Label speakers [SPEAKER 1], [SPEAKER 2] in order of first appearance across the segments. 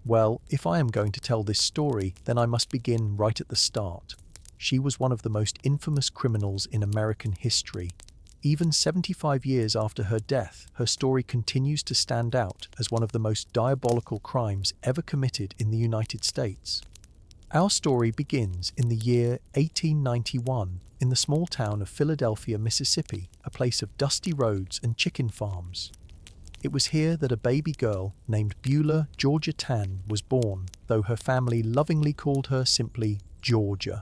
[SPEAKER 1] Well, if I am going to tell this story, then I must begin right at the start. She was one of the most infamous criminals in American history. Even 75 years after her death, her story continues to stand out as one of the most diabolical crimes ever committed in the United States. Our story begins in the year 1891 in the small town of Philadelphia, Mississippi, a place of dusty roads and chicken farms. It was here that a baby girl named Beulah Georgia Tann was born, though her family lovingly called her simply Georgia.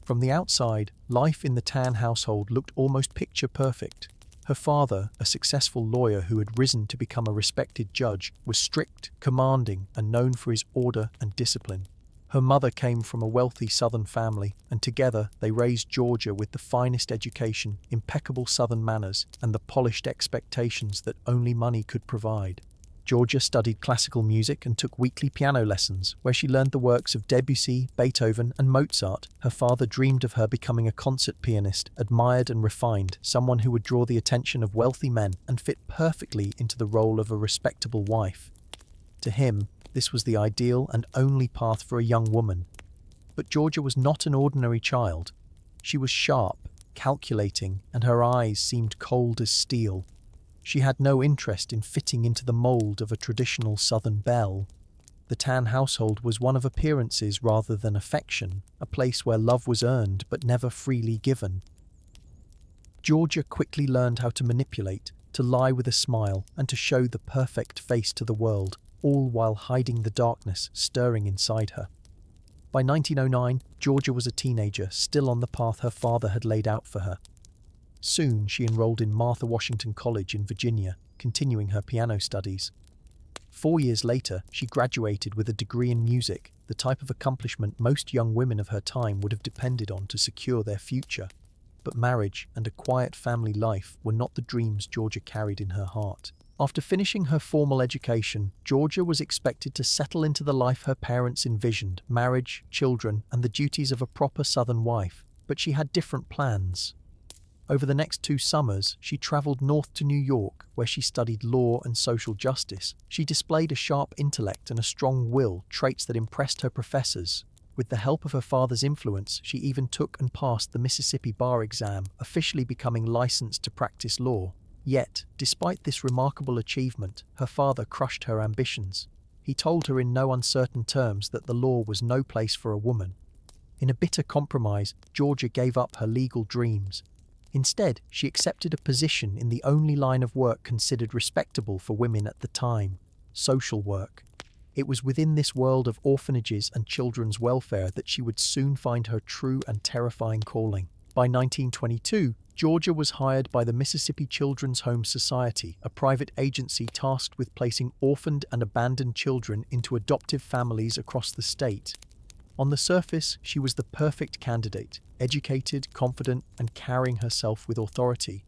[SPEAKER 1] From the outside, life in the Tann household looked almost picture perfect. Her father, a successful lawyer who had risen to become a respected judge, was strict, commanding, and known for his order and discipline. Her mother came from a wealthy Southern family, and together they raised Georgia with the finest education, impeccable Southern manners, and the polished expectations that only money could provide. Georgia studied classical music and took weekly piano lessons, where she learned the works of Debussy, Beethoven, and Mozart. Her father dreamed of her becoming a concert pianist, admired and refined, someone who would draw the attention of wealthy men and fit perfectly into the role of a respectable wife. To him, this was the ideal and only path for a young woman. But Georgia was not an ordinary child. She was sharp, calculating, and her eyes seemed cold as steel. She had no interest in fitting into the mold of a traditional Southern belle. The Tann household was one of appearances rather than affection, a place where love was earned but never freely given. Georgia quickly learned how to manipulate, to lie with a smile, and to show the perfect face to the world, all while hiding the darkness stirring inside her. By 1909, Georgia was a teenager, still on the path her father had laid out for her. Soon, she enrolled in Martha Washington College in Virginia, continuing her piano studies. 4 years later, she graduated with a degree in music, the type of accomplishment most young women of her time would have depended on to secure their future. But marriage and a quiet family life were not the dreams Georgia carried in her heart. After finishing her formal education, Georgia was expected to settle into the life her parents envisioned: marriage, children, and the duties of a proper Southern wife. But she had different plans. Over the next 2 summers, she traveled north to New York, where she studied law and social justice. She displayed a sharp intellect and a strong will, traits that impressed her professors. With the help of her father's influence, she even took and passed the Mississippi bar exam, officially becoming licensed to practice law. Yet, despite this remarkable achievement, her father crushed her ambitions. He told her in no uncertain terms that the law was no place for a woman. In a bitter compromise, Georgia gave up her legal dreams. Instead, she accepted a position in the only line of work considered respectable for women at the time: social work. It was within this world of orphanages and children's welfare that she would soon find her true and terrifying calling. By 1922, Georgia was hired by the Mississippi Children's Home Society, a private agency tasked with placing orphaned and abandoned children into adoptive families across the state. On the surface, she was the perfect candidate, educated, confident, and carrying herself with authority.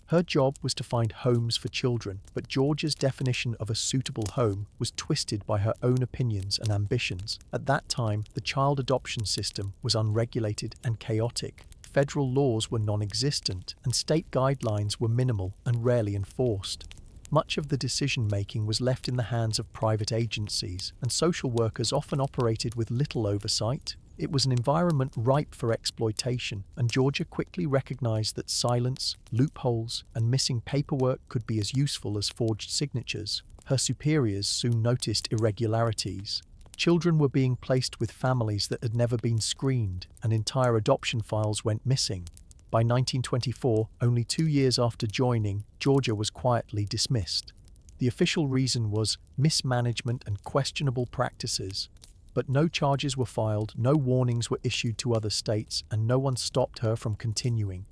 [SPEAKER 1] Her job was to find homes for children, but Georgia's definition of a suitable home was twisted by her own opinions and ambitions. At that time, the child adoption system was unregulated and chaotic. Federal laws were non-existent, and state guidelines were minimal and rarely enforced. Much of the decision-making was left in the hands of private agencies, and social workers often operated with little oversight. It was an environment ripe for exploitation, and Georgia quickly recognized that silence, loopholes, and missing paperwork could be as useful as forged signatures. Her superiors soon noticed irregularities. Children were being placed with families that had never been screened, and entire adoption files went missing. By 1924, only 2 years after joining, Georgia was quietly dismissed. The official reason was mismanagement and questionable practices. But no charges were filed, no warnings were issued to other states, and no one stopped her from continuing.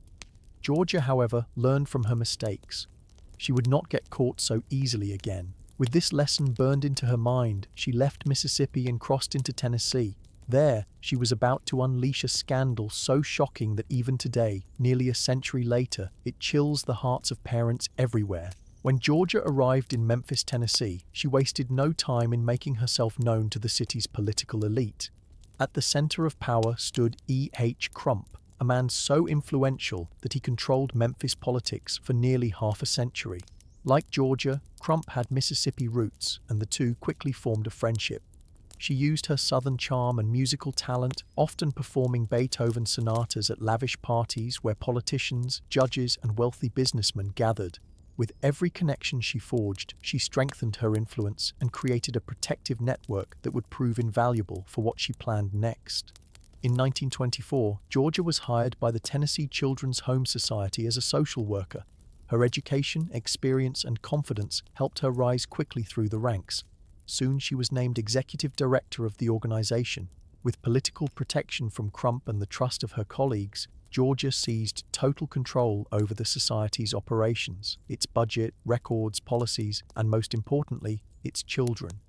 [SPEAKER 1] Georgia, however, learned from her mistakes. She would not get caught so easily again. With this lesson burned into her mind, she left Mississippi and crossed into Tennessee. There, she was about to unleash a scandal so shocking that even today, nearly a century later, it chills the hearts of parents everywhere. When Georgia arrived in Memphis, Tennessee, she wasted no time in making herself known to the city's political elite. At the center of power stood E.H. Crump, a man so influential that he controlled Memphis politics for nearly half a century. Like Georgia, Crump had Mississippi roots, and the two quickly formed a friendship. She used her southern charm and musical talent, often performing Beethoven sonatas at lavish parties where politicians, judges, and wealthy businessmen gathered. With every connection she forged, she strengthened her influence and created a protective network that would prove invaluable for what she planned next. In 1924, Georgia was hired by the Tennessee Children's Home Society as a social worker. Her education, experience, and confidence helped her rise quickly through the ranks. Soon she was named executive director of the organization. With political protection from Crump and the trust of her colleagues, Georgia seized total control over the society's operations, its budget, records, policies, and most importantly, its children.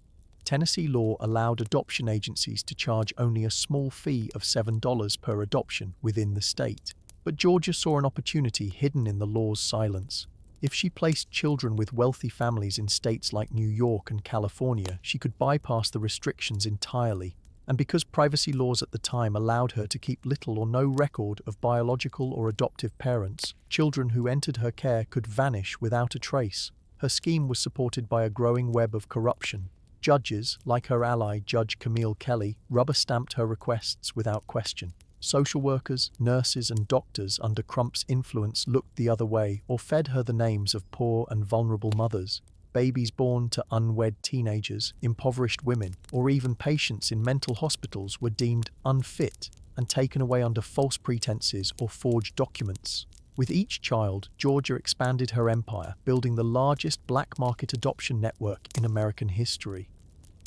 [SPEAKER 1] Tennessee law allowed adoption agencies to charge only a small fee of $7 per adoption within the state. But Georgia saw an opportunity hidden in the law's silence. If she placed children with wealthy families in states like New York and California, she could bypass the restrictions entirely. And because privacy laws at the time allowed her to keep little or no record of biological or adoptive parents, children who entered her care could vanish without a trace. Her scheme was supported by a growing web of corruption. Judges, like her ally Judge Camille Kelly, rubber-stamped her requests without question. Social workers, nurses, and doctors under Crump's influence looked the other way or fed her the names of poor and vulnerable mothers. Babies born to unwed teenagers, impoverished women, or even patients in mental hospitals were deemed unfit and taken away under false pretenses or forged documents. With each child, Georgia expanded her empire, building the largest black market adoption network in American history.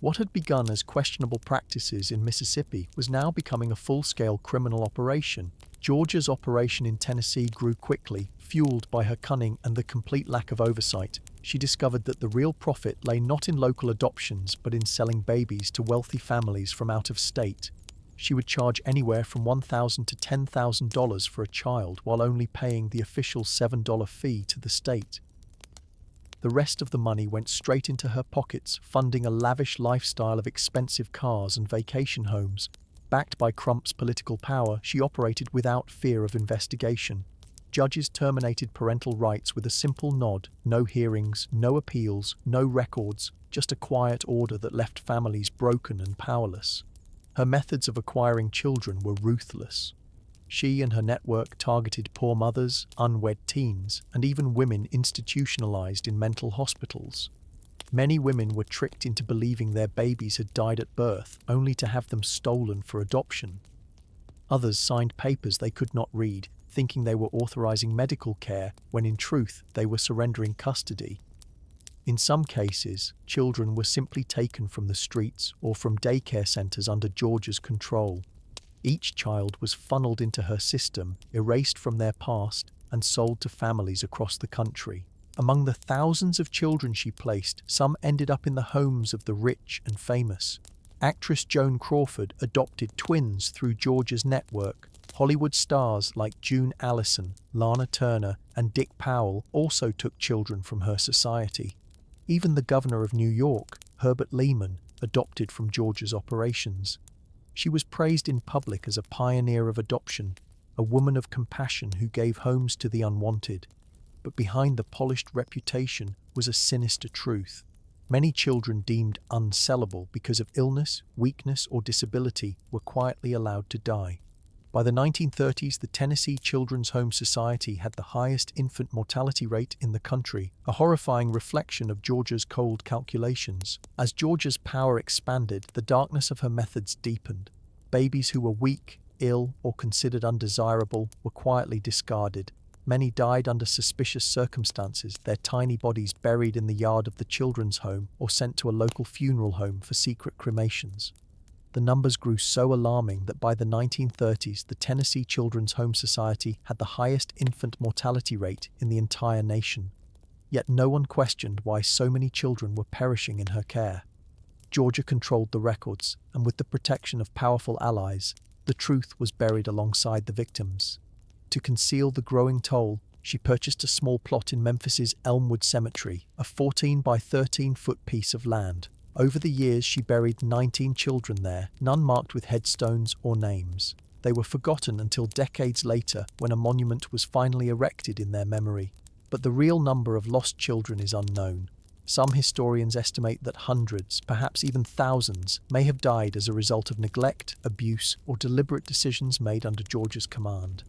[SPEAKER 1] What had begun as questionable practices in Mississippi was now becoming a full-scale criminal operation. Georgia's operation in Tennessee grew quickly, fueled by her cunning and the complete lack of oversight. She discovered that the real profit lay not in local adoptions but in selling babies to wealthy families from out of state. She would charge anywhere from $1,000 to $10,000 for a child while only paying the official $7 fee to the state. The rest of the money went straight into her pockets, funding a lavish lifestyle of expensive cars and vacation homes. Backed by Crump's political power, she operated without fear of investigation. Judges terminated parental rights with a simple nod: no hearings, no appeals, no records, just a quiet order that left families broken and powerless. Her methods of acquiring children were ruthless. She and her network targeted poor mothers, unwed teens, and even women institutionalized in mental hospitals. Many women were tricked into believing their babies had died at birth, only to have them stolen for adoption. Others signed papers they could not read, thinking they were authorizing medical care, when in truth they were surrendering custody. In some cases, children were simply taken from the streets or from daycare centers under Georgia's control. Each child was funneled into her system, erased from their past, and sold to families across the country. Among the thousands of children she placed, some ended up in the homes of the rich and famous. Actress Joan Crawford adopted twins through Georgia's network. Hollywood stars like June Allison, Lana Turner, and Dick Powell also took children from her society. Even the governor of New York, Herbert Lehman, adopted from Georgia's operations. She was praised in public as a pioneer of adoption, a woman of compassion who gave homes to the unwanted. But behind the polished reputation was a sinister truth. Many children deemed unsellable because of illness, weakness, or disability were quietly allowed to die. By the 1930s, the Tennessee Children's Home Society had the highest infant mortality rate in the country, a horrifying reflection of Georgia's cold calculations. As Georgia's power expanded, the darkness of her methods deepened. Babies who were weak, ill, or considered undesirable were quietly discarded. Many died under suspicious circumstances, their tiny bodies buried in the yard of the children's home or sent to a local funeral home for secret cremations. The numbers grew so alarming that by the 1930s, the Tennessee Children's Home Society had the highest infant mortality rate in the entire nation. Yet no one questioned why so many children were perishing in her care. Georgia controlled the records, and with the protection of powerful allies, the truth was buried alongside the victims. To conceal the growing toll, she purchased a small plot in Memphis's Elmwood Cemetery, a 14 by 13-foot piece of land. Over the years, she buried 19 children there, none marked with headstones or names. They were forgotten until decades later, when a monument was finally erected in their memory. But the real number of lost children is unknown. Some historians estimate that hundreds, perhaps even thousands, may have died as a result of neglect, abuse, or deliberate decisions made under Georgia's command.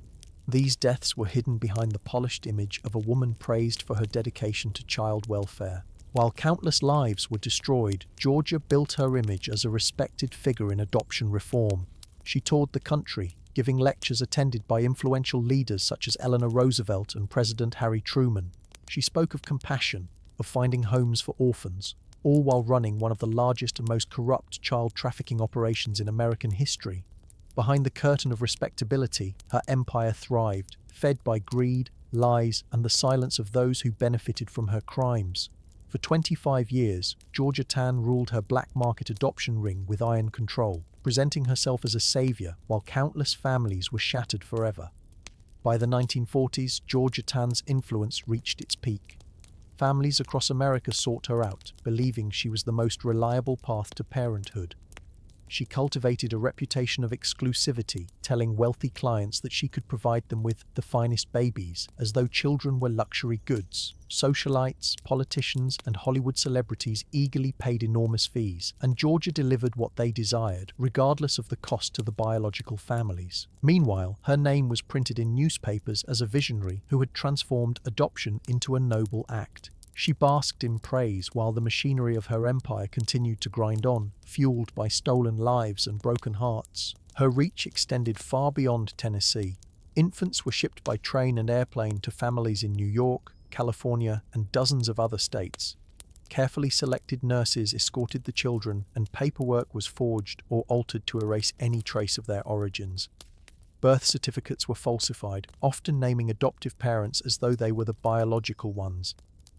[SPEAKER 1] These deaths were hidden behind the polished image of a woman praised for her dedication to child welfare. While countless lives were destroyed, Georgia built her image as a respected figure in adoption reform. She toured the country, giving lectures attended by influential leaders such as Eleanor Roosevelt and President Harry Truman. She spoke of compassion, of finding homes for orphans, all while running one of the largest and most corrupt child trafficking operations in American history. Behind the curtain of respectability, her empire thrived, fed by greed, lies, and the silence of those who benefited from her crimes. For 25 years, Georgia Tann ruled her black market adoption ring with iron control, presenting herself as a savior while countless families were shattered forever. By the 1940s, Georgia Tann's influence reached its peak. Families across America sought her out, believing she was the most reliable path to parenthood. She cultivated a reputation of exclusivity, telling wealthy clients that she could provide them with the finest babies, as though children were luxury goods. Socialites, politicians, and Hollywood celebrities eagerly paid enormous fees, and Georgia delivered what they desired, regardless of the cost to the biological families. Meanwhile, her name was printed in newspapers as a visionary who had transformed adoption into a noble act. She basked in praise while the machinery of her empire continued to grind on, fueled by stolen lives and broken hearts. Her reach extended far beyond Tennessee. Infants were shipped by train and airplane to families in New York, California, and dozens of other states. Carefully selected nurses escorted the children, and paperwork was forged or altered to erase any trace of their origins. Birth certificates were falsified, often naming adoptive parents as though they were the biological ones.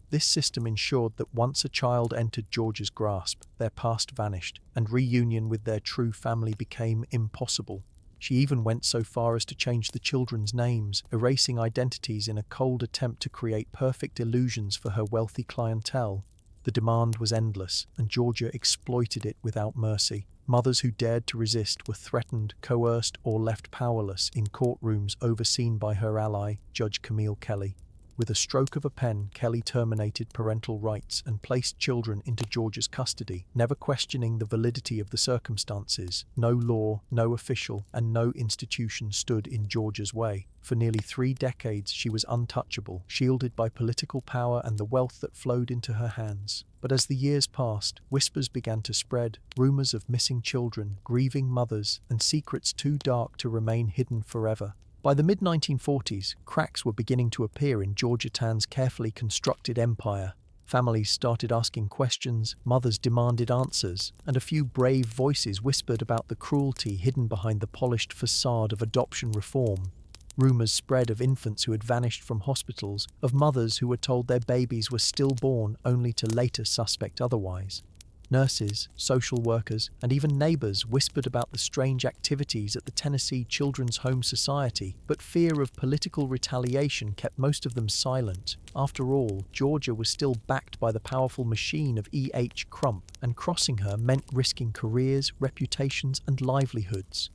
[SPEAKER 1] This system ensured that once a child entered Georgia's grasp, their past vanished, and reunion with their true family became impossible. She even went so far as to change the children's names, erasing identities in a cold attempt to create perfect illusions for her wealthy clientele. The demand was endless, and Georgia exploited it without mercy. Mothers who dared to resist were threatened, coerced, or left powerless in courtrooms overseen by her ally, Judge Camille Kelly. With a stroke of a pen, Kelly terminated parental rights and placed children into Georgia's custody, never questioning the validity of the circumstances. No law, no official, and no institution stood in Georgia's way. For nearly 3 decades, she was untouchable, shielded by political power and the wealth that flowed into her hands. But as the years passed, whispers began to spread, rumors of missing children, grieving mothers, and secrets too dark to remain hidden forever. By the mid-1940s, cracks were beginning to appear in Georgia Tann's carefully constructed empire. Families started asking questions, mothers demanded answers, and a few brave voices whispered about the cruelty hidden behind the polished facade of adoption reform. Rumors spread of infants who had vanished from hospitals, of mothers who were told their babies were stillborn only to later suspect otherwise. Nurses, social workers, and even neighbors whispered about the strange activities at the Tennessee Children's Home Society, but fear of political retaliation kept most of them silent. After all, Georgia was still backed by the powerful machine of E.H. Crump, and crossing her meant risking careers, reputations, and livelihoods.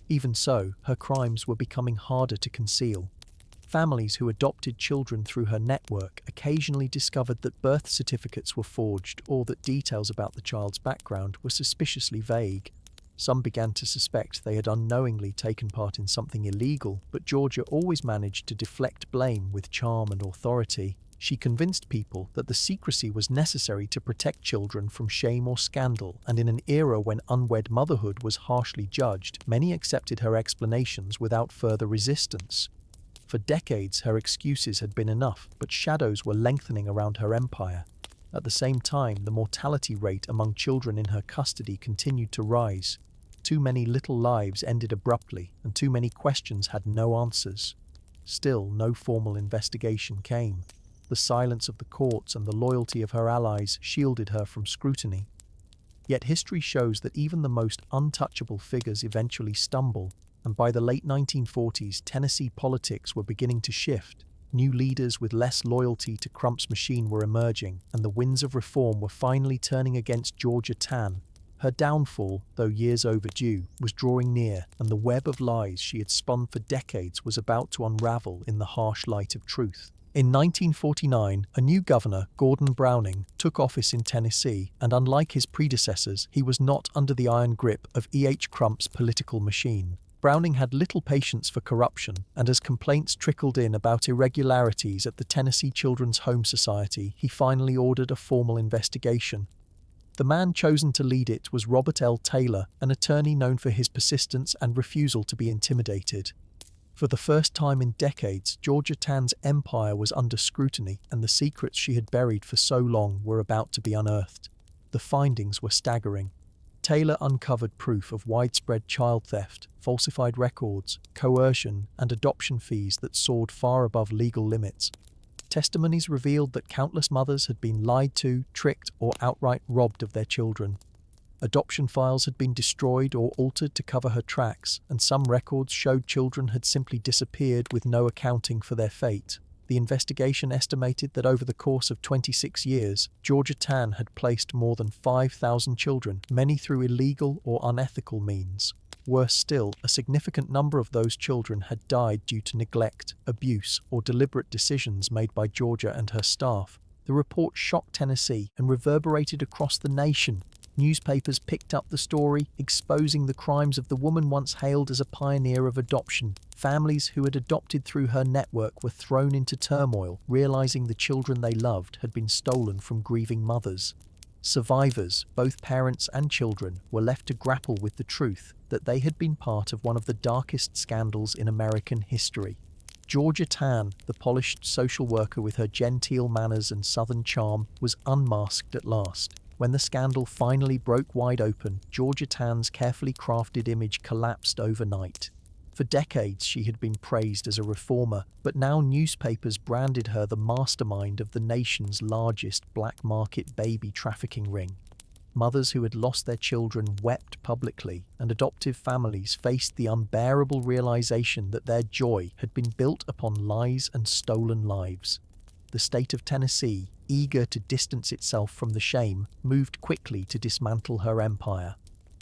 [SPEAKER 1] Even so, her crimes were becoming harder to conceal. Families who adopted children through her network occasionally discovered that birth certificates were forged or that details about the child's background were suspiciously vague. Some began to suspect they had unknowingly taken part in something illegal, but Georgia always managed to deflect blame with charm and authority. She convinced people that the secrecy was necessary to protect children from shame or scandal, and in an era when unwed motherhood was harshly judged, many accepted her explanations without further resistance. For decades, her excuses had been enough, but shadows were lengthening around her empire. At the same time, the mortality rate among children in her custody continued to rise. Too many little lives ended abruptly, and too many questions had no answers. Still, no formal investigation came. The silence of the courts and the loyalty of her allies shielded her from scrutiny. Yet history shows that even the most untouchable figures eventually stumble, and by the late 1940s, Tennessee politics were beginning to shift. New leaders with less loyalty to Crump's machine were emerging, and the winds of reform were finally turning against Georgia Tann. Her downfall, though years overdue, was drawing near, and the web of lies she had spun for decades was about to unravel in the harsh light of truth. In 1949, a new governor, Gordon Browning, took office in Tennessee, and unlike his predecessors, he was not under the iron grip of E.H. Crump's political machine. Browning had little patience for corruption, and as complaints trickled in about irregularities at the Tennessee Children's Home Society, he finally ordered a formal investigation. The man chosen to lead it was Robert L. Taylor, an attorney known for his persistence and refusal to be intimidated. For the first time in decades, Georgia Tann's empire was under scrutiny, and the secrets she had buried for so long were about to be unearthed. The findings were staggering. Taylor uncovered proof of widespread child theft, falsified records, coercion, and adoption fees that soared far above legal limits. Testimonies revealed that countless mothers had been lied to, tricked, or outright robbed of their children. Adoption files had been destroyed or altered to cover her tracks, and some records showed children had simply disappeared with no accounting for their fate. The investigation estimated that over the course of 26 years, Georgia Tann had placed more than 5,000 children, many through illegal or unethical means. Worse still, a significant number of those children had died due to neglect, abuse, or deliberate decisions made by Georgia and her staff. The report shocked Tennessee and reverberated across the nation. Newspapers picked up the story, exposing the crimes of the woman once hailed as a pioneer of adoption. Families who had adopted through her network were thrown into turmoil, realizing the children they loved had been stolen from grieving mothers. Survivors, both parents and children, were left to grapple with the truth that they had been part of one of the darkest scandals in American history. Georgia Tann, the polished social worker with her genteel manners and southern charm, was unmasked at last. When the scandal finally broke wide open, Georgia Tann's carefully crafted image collapsed overnight. For decades she had been praised as a reformer, but now newspapers branded her the mastermind of the nation's largest black market baby trafficking ring. Mothers who had lost their children wept publicly, and adoptive families faced the unbearable realization that their joy had been built upon lies and stolen lives. The state of Tennessee, eager to distance itself from the shame, moved quickly to dismantle her empire.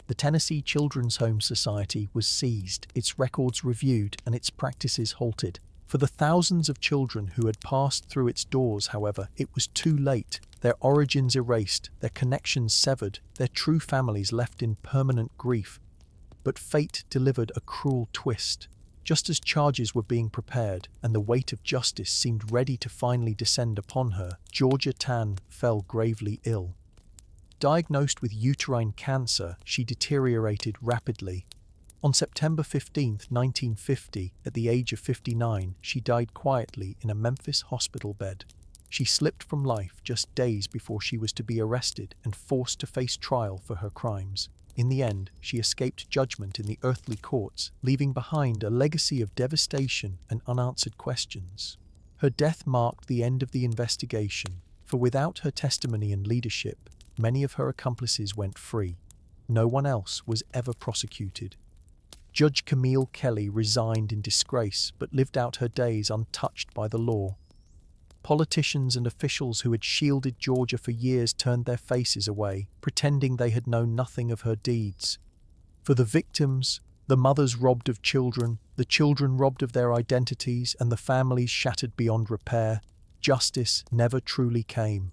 [SPEAKER 1] The Tennessee Children's Home Society was seized, its records reviewed, and its practices halted. For the thousands of children who had passed through its doors, however, it was too late. Their origins erased, their connections severed, their true families left in permanent grief. But fate delivered a cruel twist. Just as charges were being prepared and the weight of justice seemed ready to finally descend upon her, Georgia Tann fell gravely ill. Diagnosed with uterine cancer, she deteriorated rapidly. On September 15, 1950, at the age of 59, she died quietly in a Memphis hospital bed. She slipped from life just days before she was to be arrested and forced to face trial for her crimes. In the end, she escaped judgment in the earthly courts, leaving behind a legacy of devastation and unanswered questions. Her death marked the end of the investigation, for without her testimony and leadership, many of her accomplices went free. No one else was ever prosecuted. Judge Camille Kelly resigned in disgrace but lived out her days untouched by the law. Politicians and officials who had shielded Georgia for years turned their faces away, pretending they had known nothing of her deeds. For the victims, the mothers robbed of children, the children robbed of their identities, and the families shattered beyond repair, justice never truly came.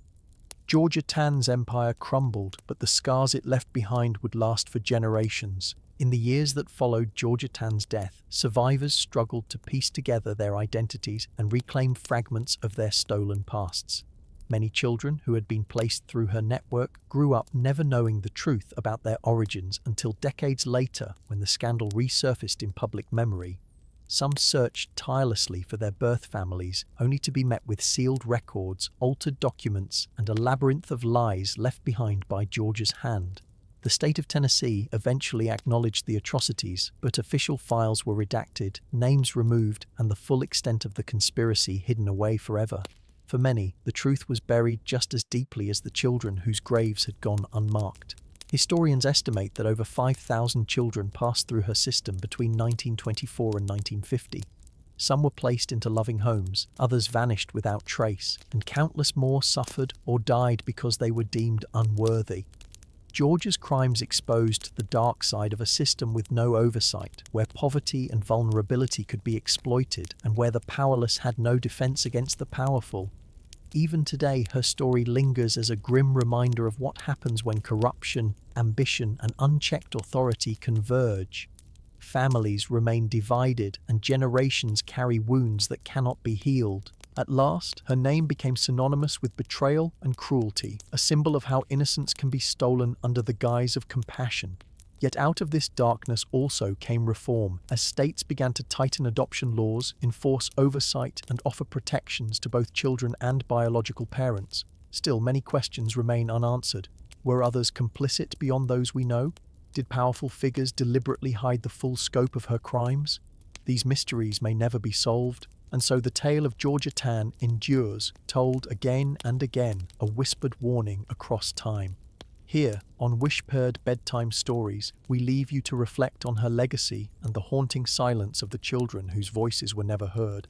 [SPEAKER 1] Georgia Tann's empire crumbled, but the scars it left behind would last for generations. In the years that followed Georgia Tann's death, survivors struggled to piece together their identities and reclaim fragments of their stolen pasts. Many children who had been placed through her network grew up never knowing the truth about their origins until decades later, when the scandal resurfaced in public memory. Some searched tirelessly for their birth families, only to be met with sealed records, altered documents, and a labyrinth of lies left behind by Georgia's hand. The state of Tennessee eventually acknowledged the atrocities, but official files were redacted, names removed, and the full extent of the conspiracy hidden away forever. For many, the truth was buried just as deeply as the children whose graves had gone unmarked. Historians estimate that over 5,000 children passed through her system between 1924 and 1950. Some were placed into loving homes, others vanished without trace, and countless more suffered or died because they were deemed unworthy. Georgia's crimes exposed the dark side of a system with no oversight, where poverty and vulnerability could be exploited and where the powerless had no defense against the powerful. Even today, her story lingers as a grim reminder of what happens when corruption, ambition, and unchecked authority converge. Families remain divided, and generations carry wounds that cannot be healed. At last, her name became synonymous with betrayal and cruelty, a symbol of how innocence can be stolen under the guise of compassion. Yet out of this darkness also came reform, as states began to tighten adoption laws, enforce oversight, and offer protections to both children and biological parents. Still, many questions remain unanswered. Were others complicit beyond those we know? Did powerful figures deliberately hide the full scope of her crimes? These mysteries may never be solved, and so the tale of Georgia Tann endures, told again and again, a whispered warning across time. Here, on Wishpered Bedtime Stories, we leave you to reflect on her legacy and the haunting silence of the children whose voices were never heard.